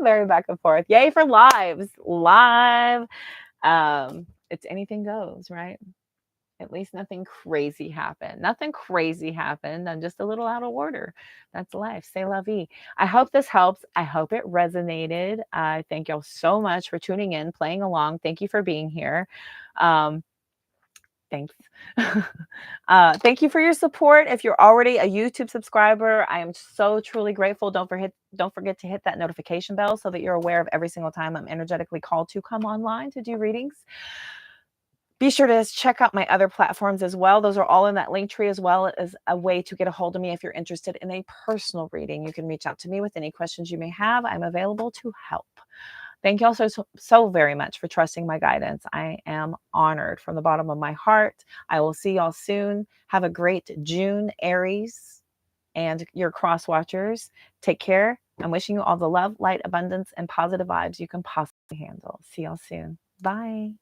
very back and forth. Yay for lives. Live. It's anything goes, right? At least nothing crazy happened. Nothing crazy happened. I'm just a little out of order. That's life. C'est la vie. I hope this helps. I hope it resonated. I thank y'all so much for tuning in, playing along. Thank you for being here. Thanks. Thank you for your support. If you're already a YouTube subscriber, I am so truly grateful. Don't forget to hit that notification bell so that you're aware of every single time I'm energetically called to come online to do readings. Be sure to check out my other platforms as well. Those are all in that link tree, as well as a way to get a hold of me if you're interested in a personal reading. You can reach out to me with any questions you may have. I'm available to help. Thank you all so very much for trusting my guidance. I am honored from the bottom of my heart. I will see y'all soon. Have a great June, Aries, and your cross watchers. Take care. I'm wishing you all the love, light, abundance, and positive vibes you can possibly handle. See y'all soon. Bye.